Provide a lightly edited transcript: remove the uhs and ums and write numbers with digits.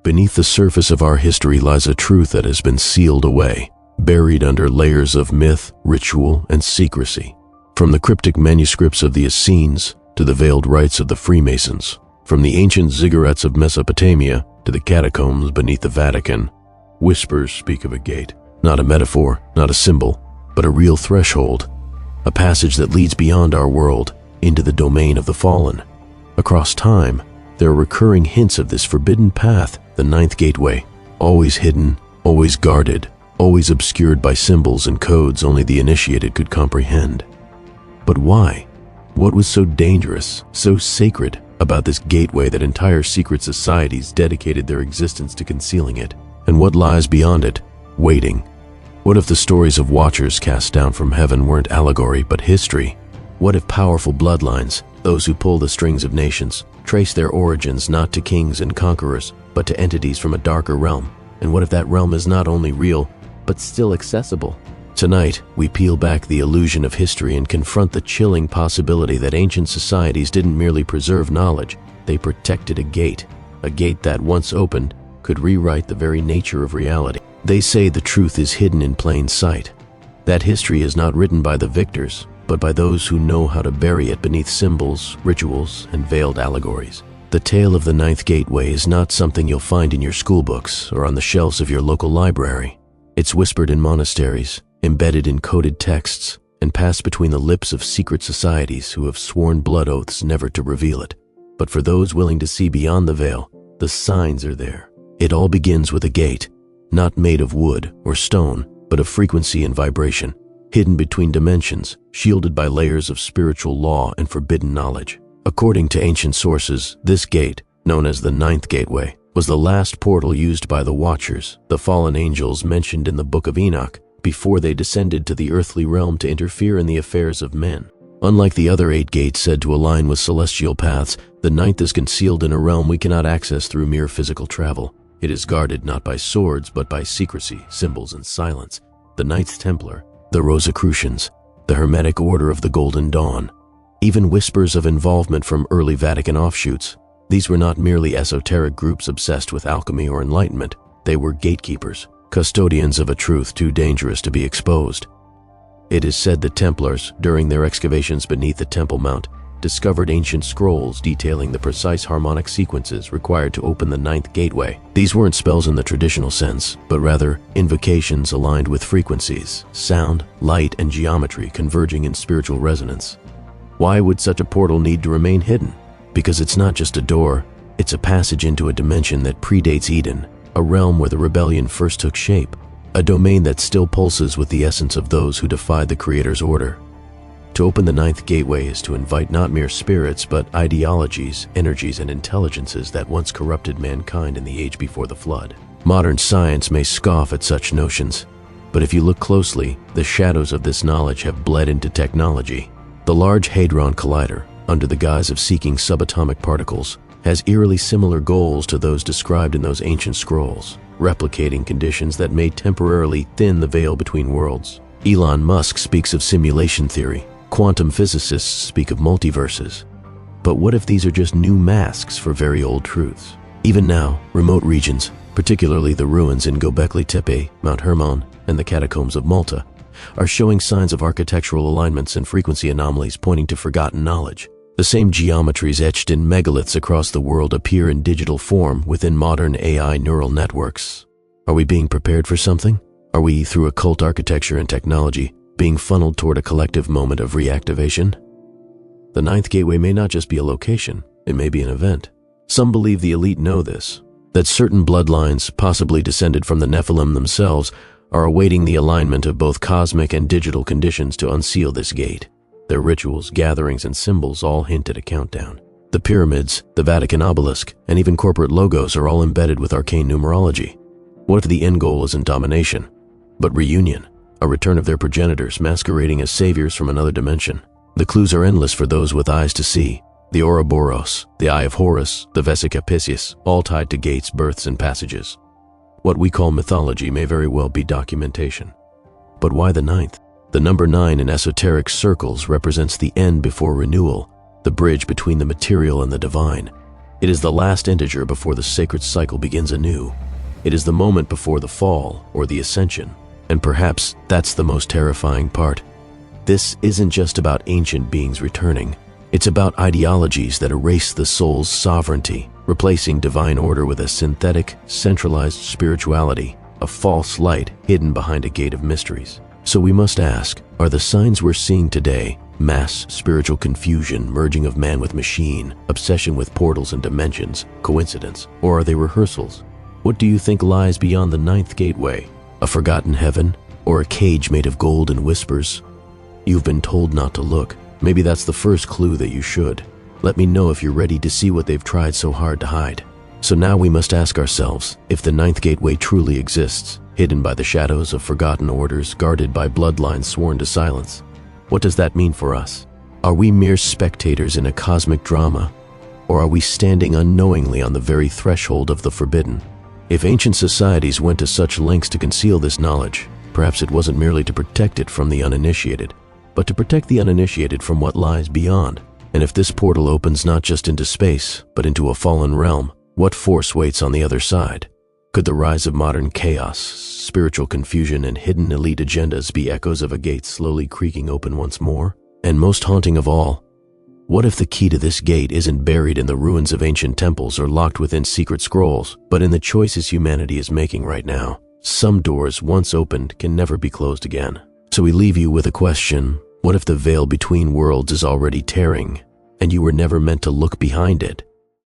Beneath the surface of our history lies a truth that has been sealed away, buried under layers of myth, ritual, and secrecy. From the cryptic manuscripts of the Essenes to the veiled rites of the Freemasons, from the ancient ziggurats of Mesopotamia to the catacombs beneath the Vatican, whispers speak of a gate, not a metaphor, not a symbol, but a real threshold, a passage that leads beyond our world into the domain of the fallen. Across time, there are recurring hints of this forbidden path, the ninth gateway, always hidden, always guarded, always obscured by symbols and codes only the initiated could comprehend. But why? What was so dangerous, so sacred about this gateway that entire secret societies dedicated their existence to concealing it? And what lies beyond it, waiting? What if the stories of watchers cast down from heaven weren't allegory but history? What if powerful bloodlines, those who pull the strings of nations, trace their origins not to kings and conquerors, but to entities from a darker realm? And what if that realm is not only real, but still accessible? Tonight, we peel back the illusion of history and confront the chilling possibility that ancient societies didn't merely preserve knowledge, they protected a gate that, once opened, could rewrite the very nature of reality. They say the truth is hidden in plain sight, that history is not written by the victors, but by those who know how to bury it beneath symbols, rituals, and veiled allegories. The tale of the ninth gateway is not something you'll find in your school books or on the shelves of your local library. It's whispered in monasteries, embedded in coded texts, and passed between the lips of secret societies who have sworn blood oaths never to reveal it. But for those willing to see beyond the veil, the signs are there. It all begins with a gate, not made of wood or stone, but of frequency and vibration, hidden between dimensions, shielded by layers of spiritual law and forbidden knowledge. According to ancient sources, this gate, known as the ninth gateway, was the last portal used by the Watchers, the fallen angels mentioned in the Book of Enoch, before they descended to the earthly realm to interfere in the affairs of men. Unlike the other 8 gates said to align with celestial paths, the ninth is concealed in a realm we cannot access through mere physical travel. It is guarded not by swords, but by secrecy, symbols, and silence. The Knights Templar, the Rosicrucians, the Hermetic Order of the Golden Dawn, even whispers of involvement from early Vatican offshoots. These were not merely esoteric groups obsessed with alchemy or enlightenment. They were gatekeepers, custodians of a truth too dangerous to be exposed. It is said the Templars, during their excavations beneath the Temple Mount, discovered ancient scrolls detailing the precise harmonic sequences required to open the ninth gateway. These weren't spells in the traditional sense, but rather invocations aligned with frequencies, sound, light, and geometry converging in spiritual resonance. Why would such a portal need to remain hidden? Because it's not just a door, it's a passage into a dimension that predates Eden, a realm where the rebellion first took shape, a domain that still pulses with the essence of those who defied the Creator's order. To open the ninth gateway is to invite not mere spirits, but ideologies, energies, and intelligences that once corrupted mankind in the age before the flood. Modern science may scoff at such notions, but if you look closely, the shadows of this knowledge have bled into technology. The Large Hadron Collider, under the guise of seeking subatomic particles, has eerily similar goals to those described in those ancient scrolls, replicating conditions that may temporarily thin the veil between worlds. Elon Musk speaks of simulation theory. Quantum physicists speak of multiverses. But what if these are just new masks for very old truths? Even now, remote regions, particularly the ruins in Göbekli Tepe, Mount Hermon, and the catacombs of Malta, are showing signs of architectural alignments and frequency anomalies pointing to forgotten knowledge. The same geometries etched in megaliths across the world appear in digital form within modern AI neural networks. Are we being prepared for something? Are we, through occult architecture and technology, being funneled toward a collective moment of reactivation? The ninth gateway may not just be a location, it may be an event. Some believe the elite know this, that certain bloodlines, possibly descended from the Nephilim themselves, are awaiting the alignment of both cosmic and digital conditions to unseal this gate. Their rituals, gatherings, and symbols all hint at a countdown. The pyramids, the Vatican obelisk, and even corporate logos are all embedded with arcane numerology. What if the end goal isn't domination, but reunion, a return of their progenitors masquerading as saviors from another dimension? The clues are endless for those with eyes to see. The Ouroboros, the Eye of Horus, the Vesica Piscis, all tied to gates, births, and passages. What we call mythology may very well be documentation. But why the ninth? The number 9 in esoteric circles represents the end before renewal, the bridge between the material and the divine. It is the last integer before the sacred cycle begins anew. It is the moment before the fall or the ascension. And perhaps that's the most terrifying part. This isn't just about ancient beings returning. It's about ideologies that erase the soul's sovereignty, replacing divine order with a synthetic, centralized spirituality, a false light hidden behind a gate of mysteries. So we must ask, are the signs we're seeing today mass spiritual confusion, merging of man with machine, obsession with portals and dimensions, coincidence, or are they rehearsals? What do you think lies beyond the ninth gateway? A forgotten heaven, or a cage made of gold and whispers? You've been told not to look. Maybe that's the first clue that you should. Let me know if you're ready to see what they've tried so hard to hide. So now we must ask ourselves if the ninth gateway truly exists, hidden by the shadows of forgotten orders, guarded by bloodlines sworn to silence. What does that mean for us? Are we mere spectators in a cosmic drama, or are we standing unknowingly on the very threshold of the forbidden? If ancient societies went to such lengths to conceal this knowledge, perhaps it wasn't merely to protect it from the uninitiated, but to protect the uninitiated from what lies beyond. And if this portal opens not just into space, but into a fallen realm, what force waits on the other side? Could the rise of modern chaos, spiritual confusion, and hidden elite agendas be echoes of a gate slowly creaking open once more? And most haunting of all, what if the key to this gate isn't buried in the ruins of ancient temples or locked within secret scrolls, but in the choices humanity is making right now? Some doors, once opened, can never be closed again. So we leave you with a question. What if the veil between worlds is already tearing, and you were never meant to look behind it?